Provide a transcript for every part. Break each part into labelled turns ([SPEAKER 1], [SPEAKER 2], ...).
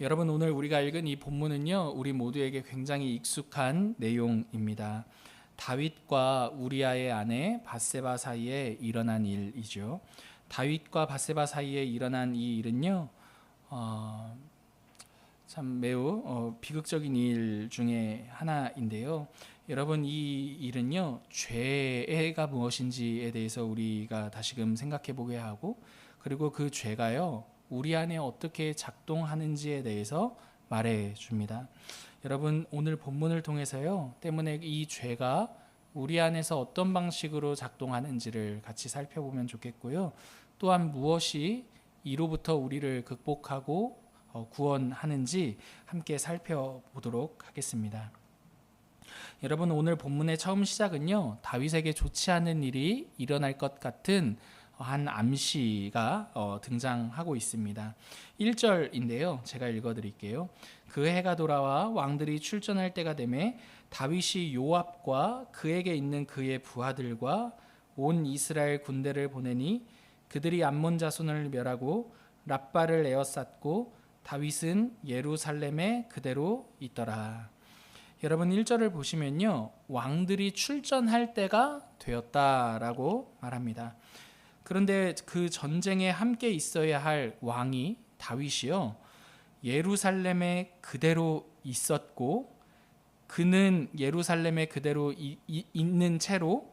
[SPEAKER 1] 여러분, 오늘 우리가 읽은 이 본문은요, 우리 모두에게 굉장히 익숙한 내용입니다. 다윗과 우리아의 아내 밧세바 사이에 일어난 일이죠. 다윗과 밧세바 사이에 일어난 이 일은요, 참 매우 비극적인 일 중에 하나인데요. 여러분, 이 일은요, 죄가 무엇인지에 대해서 우리가 다시금 생각해 보게 하고, 그리고 그 죄가요, 우리 안에 어떻게 작동하는지에 대해서 말해 줍니다. 여러분, 오늘 본문을 통해서요, 때문에 이 죄가 우리 안에서 어떤 방식으로 작동하는지를 같이 살펴보면 좋겠고요. 또한 무엇이 이로부터 우리를 극복하고 구원하는지 함께 살펴보도록 하겠습니다. 여러분, 오늘 본문의 처음 시작은요, 다윗에게 좋지 않은 일이 일어날 것 같은 한 암시가 등장하고 있습니다. 1절인데요. 제가 읽어드릴게요. 그 해가 돌아와 왕들이 출전할 때가 되매 다윗이 요압과 그에게 있는 그의 부하들과 온 이스라엘 군대를 보내니 그들이 암몬 자손을 멸하고 랍바를 에워쌌고 다윗은 예루살렘에 그대로 있더라. 여러분, 1절을 보시면요, 왕들이 출전할 때가 되었다라고 말합니다. 그런데 그 전쟁에 함께 있어야 할 왕이 다윗이요, 예루살렘에 그대로 있었고 그는 예루살렘에 그대로 있는 채로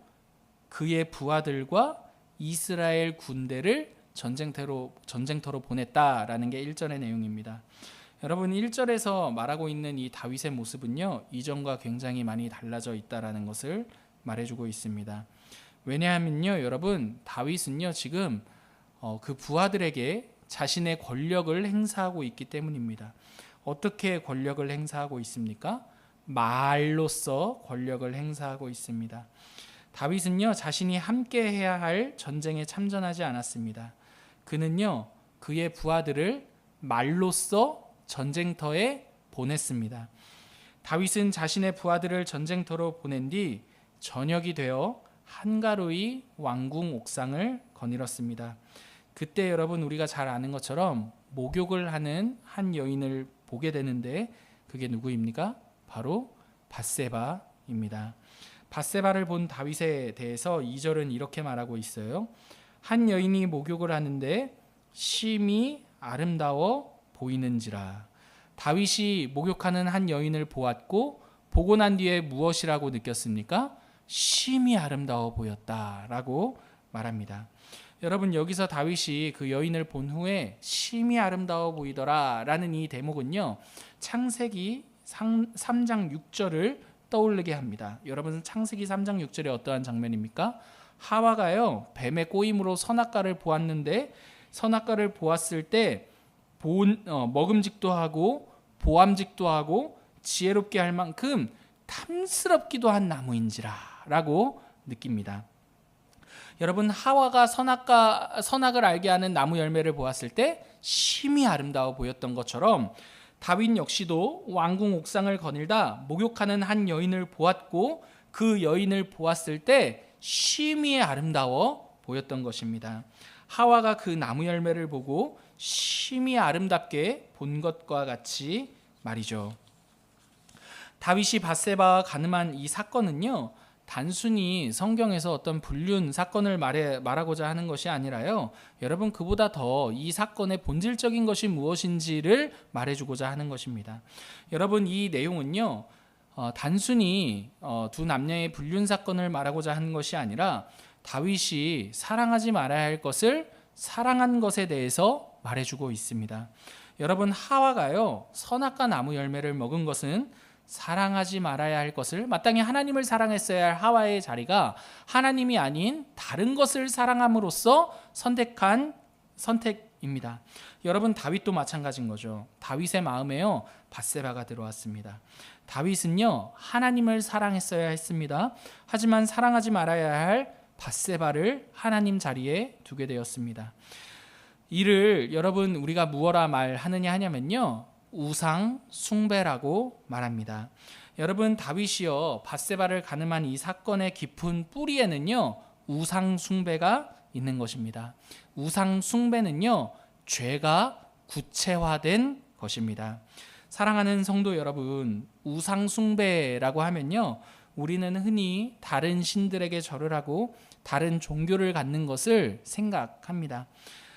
[SPEAKER 1] 그의 부하들과 이스라엘 군대를 전쟁터로 보냈다라는 게 1절의 내용입니다. 여러분, 1절에서 말하고 있는 이 다윗의 모습은요, 이전과 굉장히 많이 달라져 있다라는 것을 말해주고 있습니다. 왜냐하면요, 여러분, 다윗은요, 지금 그 부하들에게 자신의 권력을 행사하고 있기 때문입니다. 어떻게 권력을 행사하고 있습니까? 말로써 권력을 행사하고 있습니다. 다윗은요, 자신이 함께 해야 할 전쟁에 참전하지 않았습니다. 그는요, 그의 부하들을 말로써 전쟁터에 보냈습니다. 다윗은 자신의 부하들을 전쟁터로 보낸 뒤 저녁이 되어 한가로이 왕궁 옥상을 거닐었습니다. 그때 여러분, 우리가 잘 아는 것처럼 목욕을 하는 한 여인을 보게 되는데 그게 누구입니까? 바로 밧세바입니다. 밧세바를 본 다윗에 대해서 2절은 이렇게 말하고 있어요. 한 여인이 목욕을 하는데 심히 아름다워 보이는지라. 다윗이 목욕하는 한 여인을 보았고 보고 난 뒤에 무엇이라고 느꼈습니까? 심히 아름다워 보였다라고 말합니다. 여러분, 여기서 다윗이 그 여인을 본 후에 심히 아름다워 보이더라라는 이 대목은요, 창세기 3장 6절을 떠올리게 합니다. 여러분, 창세기 3장 6절에 어떠한 장면입니까? 하와가요, 뱀의 꼬임으로 선악과를 보았는데 선악과를 보았을 때 먹음직도 하고 보암직도 하고 지혜롭게 할 만큼 탐스럽기도 한 나무인지라 라고 느낍니다. 여러분, 하와가 선악을 알게 하는 나무 열매를 보았을 때 심히 아름다워 보였던 것처럼 다윗 역시도 왕궁 옥상을 거닐다 목욕하는 한 여인을 보았고 그 여인을 보았을 때 심히 아름다워 보였던 것입니다. 하와가 그 나무 열매를 보고 심히 아름답게 본 것과 같이 말이죠. 다윗이 밧세바와 가늠한 이 사건은요, 단순히 성경에서 어떤 불륜 사건을 말하고자 하는 것이 아니라요, 여러분, 그보다 더 이 사건의 본질적인 것이 무엇인지를 말해주고자 하는 것입니다. 여러분, 이 내용은요, 단순히 두 남녀의 불륜 사건을 말하고자 하는 것이 아니라 다윗이 사랑하지 말아야 할 것을 사랑한 것에 대해서 말해주고 있습니다. 여러분, 하와가요, 선악과 나무 열매를 먹은 것은 사랑하지 말아야 할 것을, 마땅히 하나님을 사랑했어야 할 하와의 자리가 하나님이 아닌 다른 것을 사랑함으로써 선택한 선택입니다. 여러분, 다윗도 마찬가지인 거죠. 다윗의 마음에요, 밧세바가 들어왔습니다. 다윗은요, 하나님을 사랑했어야 했습니다. 하지만 사랑하지 말아야 할 밧세바를 하나님 자리에 두게 되었습니다. 이를 여러분, 우리가 무엇라 말하느냐 하냐면요, 우상 숭배라고 말합니다. 여러분, 다윗이요, 밧세바를 가늠한 이 사건의 깊은 뿌리에는요, 우상 숭배가 있는 것입니다. 우상 숭배는요, 죄가 구체화된 것입니다. 사랑하는 성도 여러분, 우상 숭배라고 하면요, 우리는 흔히 다른 신들에게 절을 하고 다른 종교를 갖는 것을 생각합니다.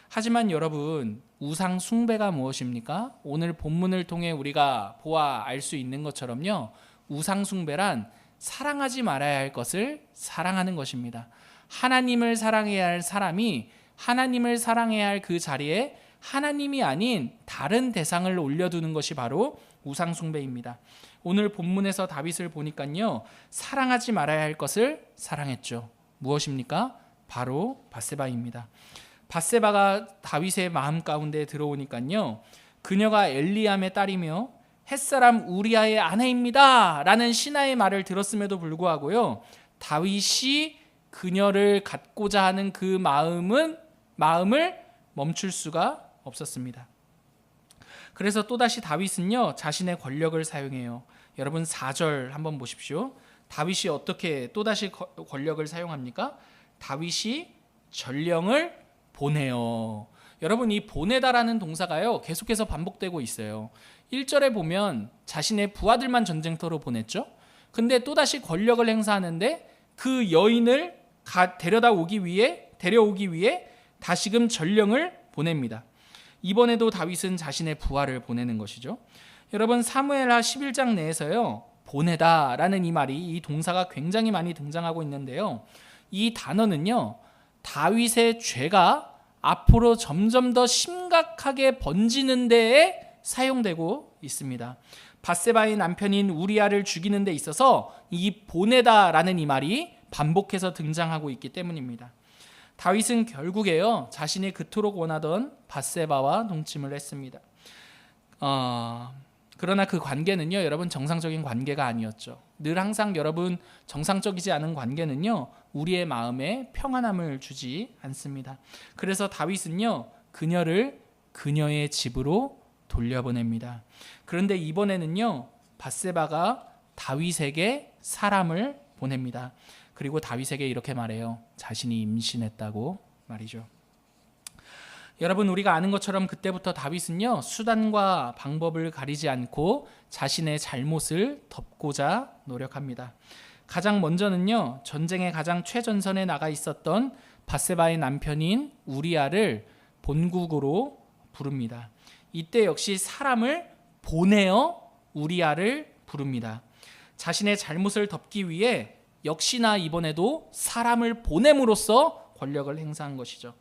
[SPEAKER 1] 하지만 여러분, 우상 숭배가 무엇입니까? 오늘 본문을 통해 우리가 보아 알 수 있는 것처럼요, 우상 숭배란 사랑하지 말아야 할 것을 사랑하는 것입니다. 하나님을 사랑해야 할 사람이 하나님을 사랑해야 할 그 자리에 하나님이 아닌 다른 대상을 올려두는 것이 바로 우상 숭배입니다. 오늘 본문에서 다윗을 보니까요, 사랑하지 말아야 할 것을 사랑했죠. 무엇입니까? 바로 밧세바입니다. 밧세바가 다윗의 마음 가운데 들어오니까요, 그녀가 엘리암의 딸이며 햇사람 우리아의 아내입니다 라는 신하의 말을 들었음에도 불구하고요, 다윗이 그녀를 갖고자 하는 그 마음을 멈출 수가 없었습니다. 그래서 또다시 다윗은요, 자신의 권력을 사용해요. 여러분 4절 한번 보십시오. 다윗이 어떻게 또다시 권력을 사용합니까? 다윗이 전령을 보내요. 여러분, 이 보내다라는 동사가요, 계속해서 반복되고 있어요. 1절에 보면 자신의 부하들만 전쟁터로 보냈죠. 근데 또다시 권력을 행사하는데 그 여인을 데려오기 위해 다시금 전령을 보냅니다. 이번에도 다윗은 자신의 부하를 보내는 것이죠. 여러분, 사무엘하 11장 내에서요, 보내다라는 이 말이, 이 동사가 굉장히 많이 등장하고 있는데요, 이 단어는요, 다윗의 죄가 앞으로 점점 더 심각하게 번지는 데에 사용되고 있습니다. 밧세바의 남편인 우리아를 죽이는 데 있어서 이 보내다라는 이 말이 반복해서 등장하고 있기 때문입니다. 다윗은 결국에요, 자신이 그토록 원하던 밧세바와 동침을 했습니다. 그러나 그 관계는요, 여러분, 정상적인 관계가 아니었죠. 늘 항상 여러분, 정상적이지 않은 관계는요, 우리의 마음에 평안함을 주지 않습니다. 그래서 다윗은요, 그녀를 그녀의 집으로 돌려보냅니다. 그런데 이번에는요, 밧세바가 다윗에게 사람을 보냅니다. 그리고 다윗에게 이렇게 말해요. 자신이 임신했다고 말이죠. 여러분, 우리가 아는 것처럼 그때부터 다윗은요, 수단과 방법을 가리지 않고 자신의 잘못을 덮고자 노력합니다. 가장 먼저는요, 전쟁의 가장 최전선에 나가 있었던 밧세바의 남편인 우리아를 본국으로 부릅니다. 이때 역시 사람을 보내어 우리아를 부릅니다. 자신의 잘못을 덮기 위해 역시나 이번에도 사람을 보냄으로써 권력을 행사한 것이죠.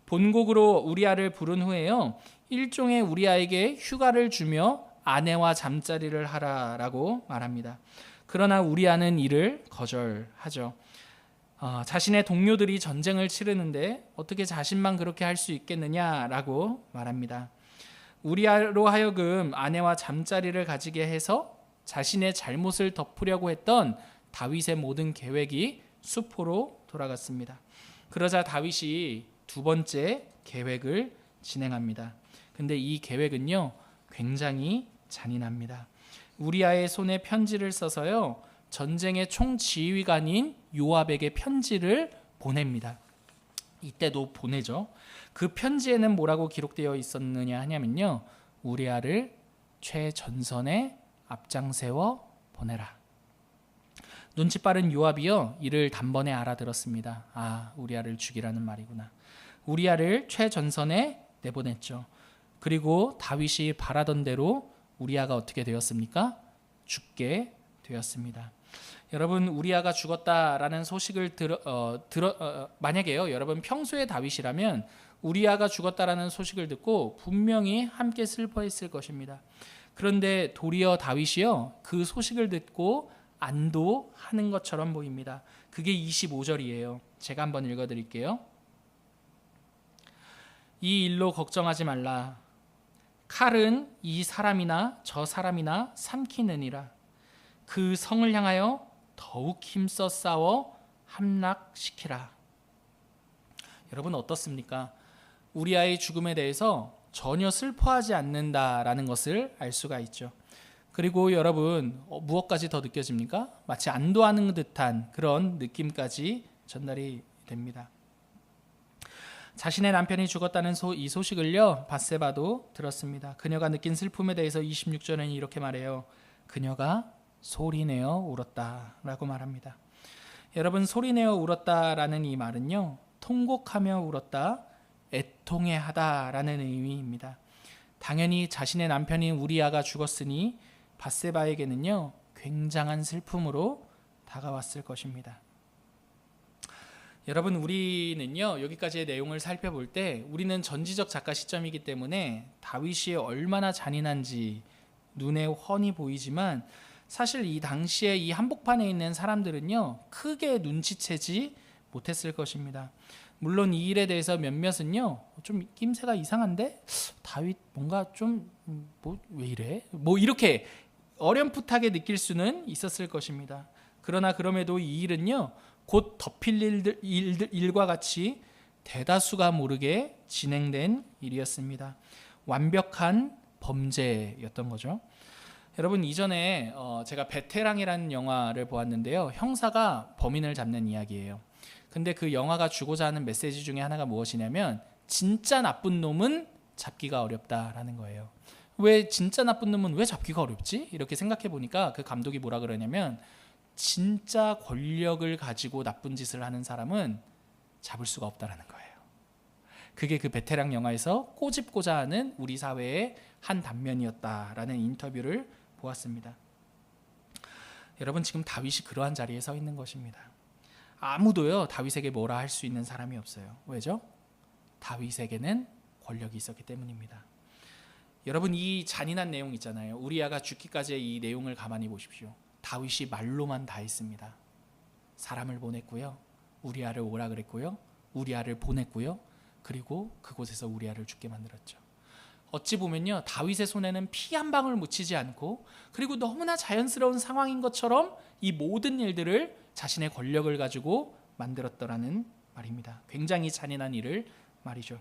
[SPEAKER 1] 본국으로 우리아를 부른 후에요, 일종의 우리아에게 휴가를 주며 아내와 잠자리를 하라라고 말합니다. 그러나 우리아는 이를 거절하죠. 자신의 동료들이 전쟁을 치르는데 어떻게 자신만 그렇게 할 수 있겠느냐라고 말합니다. 우리아로 하여금 아내와 잠자리를 가지게 해서 자신의 잘못을 덮으려고 했던 다윗의 모든 계획이 수포로 돌아갔습니다. 그러자 다윗이 두 번째 계획을 진행합니다. 근데 이 계획은요, 굉장히 잔인합니다. 우리아의 손에 편지를 써서요, 전쟁의 총지휘관인 요압에게 편지를 보냅니다. 이때도 보내죠. 그 편지에는 뭐라고 기록되어 있었느냐 하냐면요, 우리아를 최전선에 앞장세워 보내라. 눈치 빠른 요압이요, 이를 단번에 알아들었습니다. 우리아를 죽이라는 말이구나. 우리아를 최전선에 내보냈죠. 그리고 다윗이 바라던 대로 우리아가 어떻게 되었습니까? 죽게 되었습니다. 여러분, 우리아가 죽었다라는 소식을 만약에요, 여러분 평소에 다윗이라면 우리아가 죽었다라는 소식을 듣고 분명히 함께 슬퍼했을 것입니다. 그런데 도리어 다윗이요, 그 소식을 듣고 안도하는 것처럼 보입니다. 그게 25절이에요. 제가 한번 읽어드릴게요. 이 일로 걱정하지 말라. 칼은 이 사람이나 저 사람이나 삼키느니라. 그 성을 향하여 더욱 힘써 싸워 함락시키라. 여러분, 어떻습니까? 우리아의 죽음에 대해서 전혀 슬퍼하지 않는다라는 것을 알 수가 있죠. 그리고 여러분, 무엇까지 더 느껴집니까? 마치 안도하는 듯한 그런 느낌까지 전달이 됩니다. 자신의 남편이 죽었다는 이 소식을요 밧세바도 들었습니다. 그녀가 느낀 슬픔에 대해서 26절에는 이렇게 말해요. 그녀가 소리내어 울었다라고 말합니다. 여러분, 소리내어 울었다라는 이 말은요 통곡하며 울었다, 애통해하다라는 의미입니다. 당연히 자신의 남편인 우리아가 죽었으니 밧세바에게는요 굉장한 슬픔으로 다가왔을 것입니다. 여러분, 우리는요 여기까지의 내용을 살펴볼 때 우리는 전지적 작가 시점이기 때문에 다윗이 얼마나 잔인한지 눈에 훤히 보이지만 사실 이 당시에 이 한복판에 있는 사람들은요 크게 눈치채지 못했을 것입니다. 물론 이 일에 대해서 몇몇은요 좀 낌새가 이상한데 다윗 뭔가 좀 뭐 왜 이래? 뭐 이렇게 어렴풋하게 느낄 수는 있었을 것입니다. 그러나 그럼에도 이 일은요 곧 덮일 일과 같이 대다수가 모르게 진행된 일이었습니다. 완벽한 범죄였던 거죠. 여러분, 이전에 제가 베테랑이라는 영화를 보았는데요. 형사가 범인을 잡는 이야기예요. 근데 그 영화가 주고자 하는 메시지 중에 하나가 무엇이냐면 진짜 나쁜 놈은 잡기가 어렵다라는 거예요. 왜 진짜 나쁜 놈은 왜 잡기가 어렵지? 이렇게 생각해 보니까 그 감독이 뭐라 그러냐면 진짜 권력을 가지고 나쁜 짓을 하는 사람은 잡을 수가 없다라는 거예요. 그게 그 베테랑 영화에서 꼬집고자 하는 우리 사회의 한 단면이었다라는 인터뷰를 보았습니다. 여러분, 지금 다윗이 그러한 자리에 서 있는 것입니다. 아무도요 다윗에게 뭐라 할 수 있는 사람이 없어요. 왜죠? 다윗에게는 권력이 있었기 때문입니다. 여러분, 이 잔인한 내용 있잖아요. 우리아가 죽기까지의 이 내용을 가만히 보십시오. 다윗이 말로만 다 했습니다. 사람을 보냈고요, 우리아를 오라 그랬고요, 우리아를 보냈고요, 그리고 그곳에서 우리아를 죽게 만들었죠. 어찌 보면요 다윗의 손에는 피 한 방울 묻히지 않고, 그리고 너무나 자연스러운 상황인 것처럼 이 모든 일들을 자신의 권력을 가지고 만들었더라는 말입니다. 굉장히 잔인한 일을 말이죠.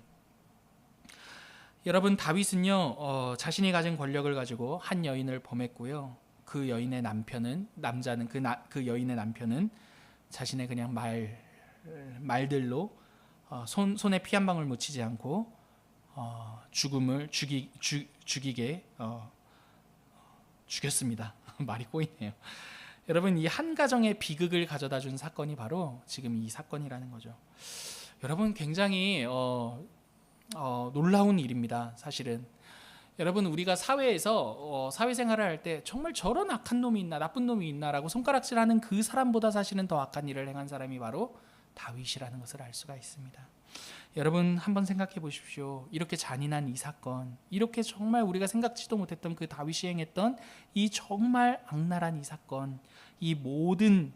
[SPEAKER 1] 여러분, 다윗은요 자신이 가진 권력을 가지고 한 여인을 범했고요, 그 여인의 남자는 그 여인의 남편은 자신의 그냥 말들로 손에 피 한 방울 묻히지 않고 죽이게 죽였습니다. 말이 꼬이네요. 여러분, 이 한 가정의 비극을 가져다 준 사건이 바로 지금 이 사건이라는 거죠. 여러분, 굉장히 놀라운 일입니다. 사실은 여러분, 우리가 사회에서 사회생활을 할 때 정말 저런 악한 놈이 있나, 나쁜 놈이 있나라고 손가락질하는 그 사람보다 사실은 더 악한 일을 행한 사람이 바로 다윗이라는 것을 알 수가 있습니다. 여러분, 한번 생각해 보십시오. 이렇게 잔인한 이 사건, 이렇게 정말 우리가 생각지도 못했던 그 다윗이 행했던 이 정말 악랄한 이 사건, 이 모든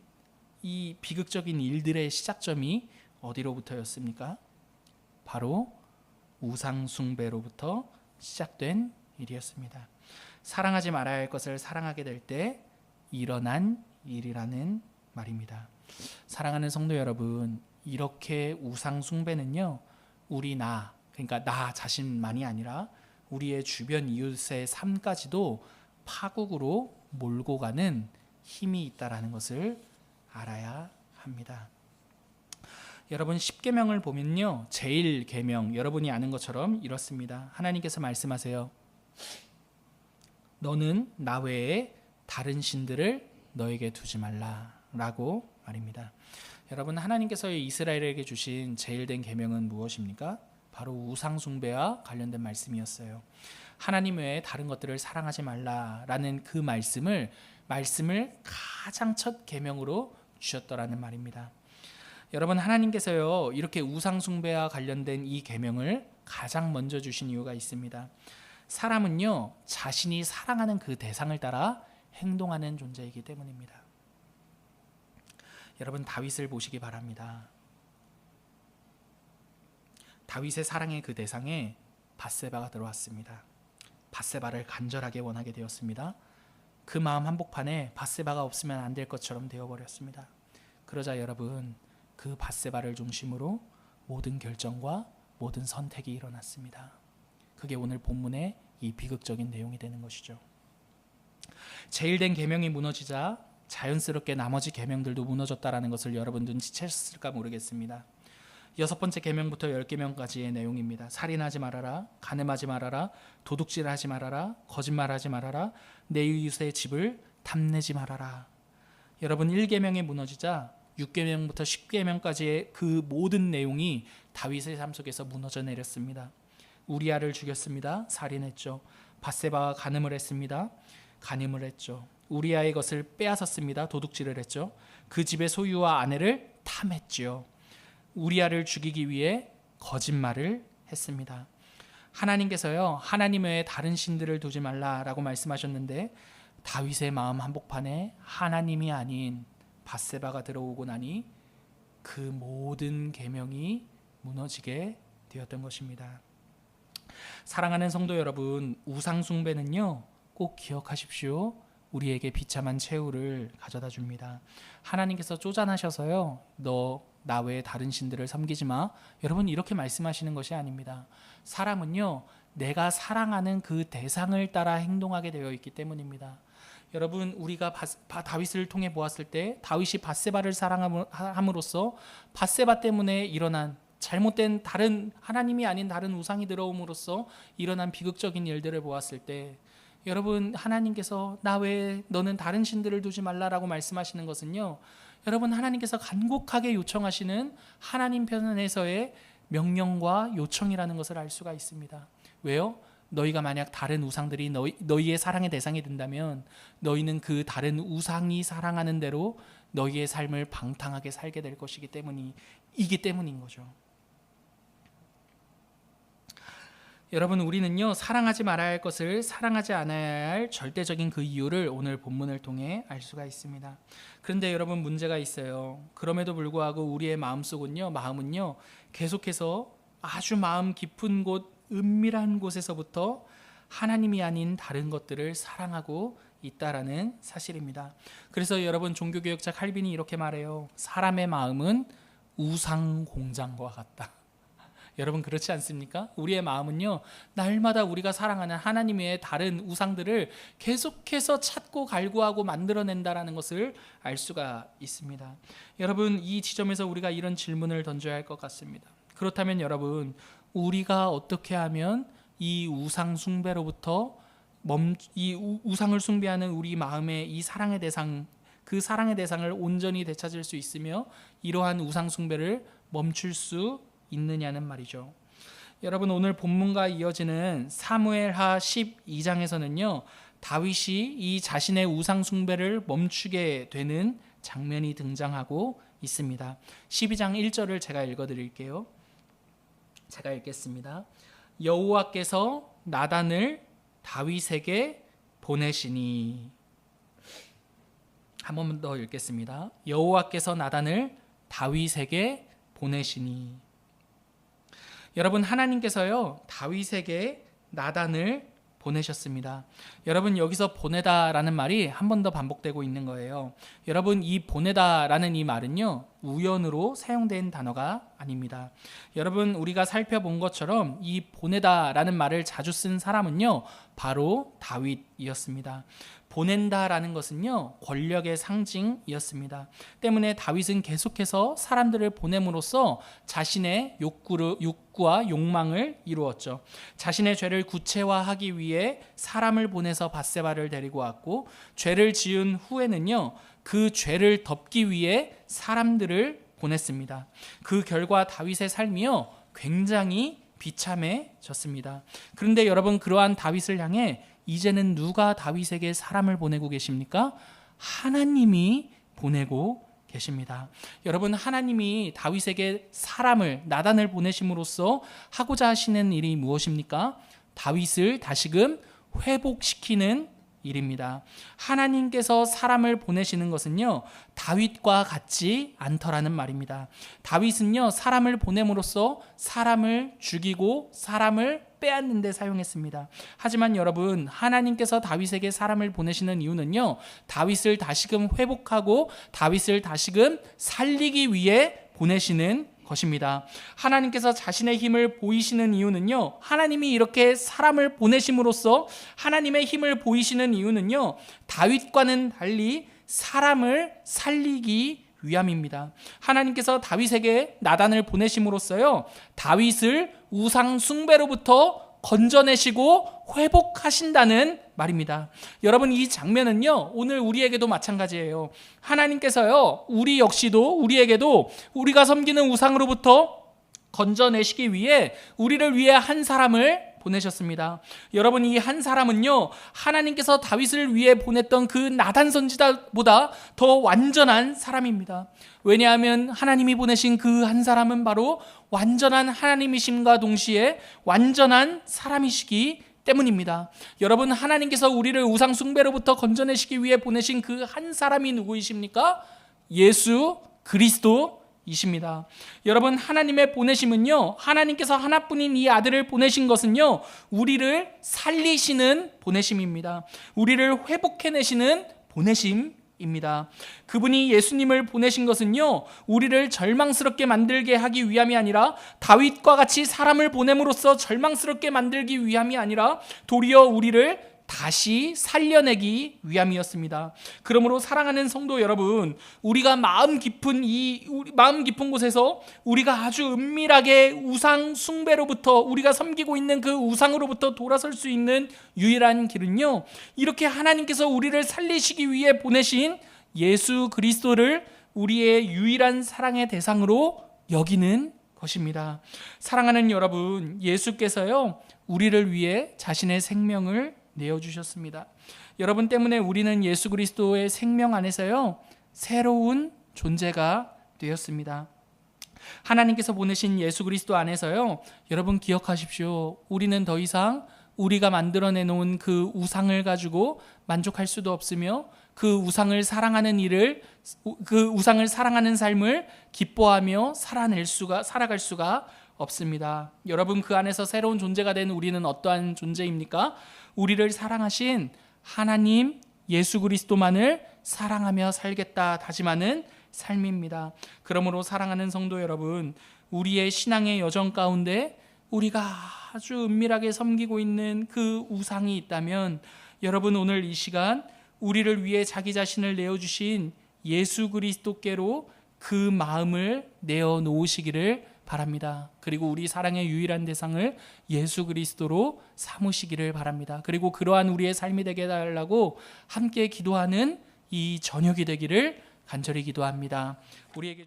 [SPEAKER 1] 이 비극적인 일들의 시작점이 어디로부터였습니까? 바로 우상 숭배로부터 시작된 일이었습니다. 사랑하지 말아야 할 것을 사랑하게 될 때 일어난 일이라는 말입니다. 사랑하는 성도 여러분, 이렇게 우상 숭배는요 그러니까 나 자신만이 아니라 우리의 주변 이웃의 삶까지도 파국으로 몰고 가는 힘이 있다라는 것을 알아야 합니다. 여러분, 10계명을 보면요 제일 계명, 여러분이 아는 것처럼 이렇습니다. 하나님께서 말씀하세요. 너는 나 외에 다른 신들을 너에게 두지 말라라고 말입니다. 여러분, 하나님께서 이스라엘에게 주신 제일 된 계명은 무엇입니까? 바로 우상 숭배와 관련된 말씀이었어요. 하나님 외에 다른 것들을 사랑하지 말라라는 그 말씀을 가장 첫 계명으로 주셨더라는 말입니다. 여러분, 하나님께서요 이렇게 우상 숭배와 관련된 이 계명을 가장 먼저 주신 이유가 있습니다. 사람은요 자신이 사랑하는 그 대상을 따라 행동하는 존재이기 때문입니다. 여러분, 다윗을 보시기 바랍니다. 다윗의 사랑의 그 대상에 밧세바가 들어왔습니다. 밧세바를 간절하게 원하게 되었습니다. 그 마음 한복판에 밧세바가 없으면 안 될 것처럼 되어버렸습니다. 그러자 여러분, 그 밧세바를 중심으로 모든 결정과 모든 선택이 일어났습니다. 그게 오늘 본문의 이 비극적인 내용이 되는 것이죠. 제일 된 계명이 무너지자 자연스럽게 나머지 계명들도 무너졌다라는 것을 여러분 눈치채셨을까 모르겠습니다. 6번째 계명부터 10계명까지의 내용입니다. 살인하지 말아라, 간음하지 말아라, 도둑질하지 말아라, 거짓말하지 말아라, 내 이웃의 집을 탐내지 말아라. 여러분 1계명이 무너지자 6계명부터 10계명까지의 그 모든 내용이 다윗의 삶 속에서 무너져 내렸습니다. 우리아를 죽였습니다. 살인했죠. 밧세바와 간음을 했습니다. 간음을 했죠. 우리아의 것을 빼앗았습니다. 도둑질을 했죠. 그 집의 소유와 아내를 탐했죠. 우리아를 죽이기 위해 거짓말을 했습니다. 하나님께서요, 하나님 외에 다른 신들을 두지 말라라고 말씀하셨는데 다윗의 마음 한복판에 하나님이 아닌 밧세바가 들어오고 나니 그 모든 계명이 무너지게 되었던 것입니다. 사랑하는 성도 여러분, 우상 숭배는요, 꼭 기억하십시오. 우리에게 비참한 최후를 가져다 줍니다. 하나님께서 쪼잔하셔서요, 너 나 외에 다른 신들을 섬기지 마, 여러분 이렇게 말씀하시는 것이 아닙니다. 사람은요, 내가 사랑하는 그 대상을 따라 행동하게 되어 있기 때문입니다. 여러분, 우리가 다윗을 통해 보았을 때 다윗이 밧세바를 사랑함으로써 밧세바 때문에 일어난 잘못된 다른 하나님이 아닌 다른 우상이 들어옴으로써 일어난 비극적인 일들을 보았을 때, 여러분, 하나님께서 나 외에 너는 다른 신들을 두지 말라라고 말씀하시는 것은요, 여러분, 하나님께서 간곡하게 요청하시는 하나님 편에서의 명령과 요청이라는 것을 알 수가 있습니다. 왜요? 너희가 만약 다른 우상들이 너희의 사랑의 대상이 된다면 너희는 그 다른 우상이 사랑하는 대로 너희의 삶을 방탕하게 살게 될 것이기 때문인 거죠. 여러분, 우리는요, 사랑하지 말아야 할 것을 사랑하지 않아야 할 절대적인 그 이유를 오늘 본문을 통해 알 수가 있습니다. 그런데 여러분, 문제가 있어요. 그럼에도 불구하고 우리의 마음은요 계속해서 아주 마음 깊은 곳, 은밀한 곳에서부터 하나님이 아닌 다른 것들을 사랑하고 있다라는 사실입니다. 그래서 여러분, 종교개혁자 칼빈이 이렇게 말해요. 사람의 마음은 우상 공장과 같다. 여러분, 그렇지 않습니까? 우리의 마음은요, 날마다 우리가 사랑하는 하나님 외의 다른 우상들을 계속해서 찾고 갈구하고 만들어낸다라는 것을 알 수가 있습니다. 여러분, 이 지점에서 우리가 이런 질문을 던져야 할 것 같습니다. 그렇다면 여러분, 우리가 어떻게 하면 이 우상 숭배로부터 이 우상을 숭배하는 우리 마음의 이 사랑의 대상, 그 사랑의 대상을 온전히 되찾을 수 있으며 이러한 우상 숭배를 멈출 수 있느냐는 말이죠. 여러분, 오늘 본문과 이어지는 사무엘하 12장에서는요, 다윗이 이 자신의 우상 숭배를 멈추게 되는 장면이 등장하고 있습니다. 12장 1절을 제가 읽어드릴게요. 제가 읽겠습니다. 여호와께서 나단을 다윗에게 보내시니. 한 번 더 읽겠습니다. 여호와께서 나단을 다윗에게 보내시니. 여러분, 하나님께서요, 다윗에게 나단을 보내셨습니다. 여러분, 여기서 보내다라는 말이 한 번 더 반복되고 있는 거예요. 여러분, 이 보내다라는 이 말은요, 우연으로 사용된 단어가 아닙니다. 여러분, 우리가 살펴본 것처럼 이 보내다라는 말을 자주 쓴 사람은요, 바로 다윗이었습니다. 보낸다라는 것은요, 권력의 상징이었습니다. 때문에 다윗은 계속해서 사람들을 보냄으로써 자신의 욕구와 욕망을 이루었죠. 자신의 죄를 구체화하기 위해 사람을 보내서 밧세바를 데리고 왔고, 죄를 지은 후에는요, 그 죄를 덮기 위해 사람들을 보냈습니다. 그 결과 다윗의 삶이요, 굉장히 비참해졌습니다. 그런데 여러분, 그러한 다윗을 향해 이제는 누가 다윗에게 사람을 보내고 계십니까? 하나님이 보내고 계십니다. 여러분, 하나님이 다윗에게 나단을 보내심으로써 하고자 하시는 일이 무엇입니까? 다윗을 다시금 회복시키는 일입니다. 하나님께서 사람을 보내시는 것은요, 다윗과 같지 않더라는 말입니다. 다윗은요, 사람을 보냄으로써 사람을 죽이고 사람을 빼앗는 데 사용했습니다. 하지만 여러분, 하나님께서 다윗에게 사람을 보내시는 이유는요, 다윗을 다시금 회복하고 다윗을 다시금 살리기 위해 보내시는 것입니다. 하나님께서 자신의 힘을 보이시는 이유는요, 하나님이 이렇게 사람을 보내심으로써 하나님의 힘을 보이시는 이유는요, 다윗과는 달리 사람을 살리기 위함입니다. 하나님께서 다윗에게 나단을 보내심으로써요, 다윗을 우상 숭배로부터 건져내시고 회복하신다는 말입니다. 여러분, 이 장면은요, 오늘 우리에게도 마찬가지예요. 하나님께서요, 우리 역시도 우리에게도 우리가 섬기는 우상으로부터 건져내시기 위해 우리를 위해 한 사람을 보내셨습니다. 여러분, 이 한 사람은요, 하나님께서 다윗을 위해 보냈던 그 나단 선지자보다 더 완전한 사람입니다. 왜냐하면 하나님이 보내신 그 한 사람은 바로 완전한 하나님이심과 동시에 완전한 사람이시기 때문입니다. 여러분, 하나님께서 우리를 우상 숭배로부터 건져내시기 위해 보내신 그 한 사람이 누구이십니까? 예수 그리스도이십니다. 여러분, 하나님의 보내심은요, 하나님께서 하나뿐인 이 아들을 보내신 것은요, 우리를 살리시는 보내심입니다. 우리를 회복해내시는 보내심입니다. 그분이 예수님을 보내신 것은요, 우리를 절망스럽게 만들게 하기 위함이 아니라, 다윗과 같이 사람을 보냄으로써 절망스럽게 만들기 위함이 아니라 도리어 우리를 다시 살려내기 위함이었습니다. 그러므로 사랑하는 성도 여러분, 우리가 마음 깊은 곳에서 우리가 아주 은밀하게 우상 숭배로부터, 우리가 섬기고 있는 그 우상으로부터 돌아설 수 있는 유일한 길은요, 이렇게 하나님께서 우리를 살리시기 위해 보내신 예수 그리스도를 우리의 유일한 사랑의 대상으로 여기는 것입니다. 사랑하는 여러분, 예수께서요, 우리를 위해 자신의 생명을 내어주셨습니다. 여러분 때문에 우리는 예수 그리스도의 생명 안에서요, 새로운 존재가 되었습니다. 하나님께서 보내신 예수 그리스도 안에서요, 여러분 기억하십시오. 우리는 더 이상 우리가 만들어내 놓은 그 우상을 가지고 만족할 수도 없으며, 그 우상을 사랑하는 삶을 기뻐하며 살아갈 수가 없습니다. 여러분, 그 안에서 새로운 존재가 된 우리는 어떠한 존재입니까? 우리를 사랑하신 하나님 예수 그리스도만을 사랑하며 살겠다 다짐하는 삶입니다. 그러므로 사랑하는 성도 여러분, 우리의 신앙의 여정 가운데 우리가 아주 은밀하게 섬기고 있는 그 우상이 있다면, 여러분 오늘 이 시간 우리를 위해 자기 자신을 내어주신 예수 그리스도께로 그 마음을 내어놓으시기를 바랍니다. 그리고 우리 사랑의 유일한 대상을 예수 그리스도로 삼으시기를 바랍니다. 그리고 그러한 우리의 삶이 되게 해달라고 함께 기도하는 이 저녁이 되기를 간절히 기도합니다. 우리에게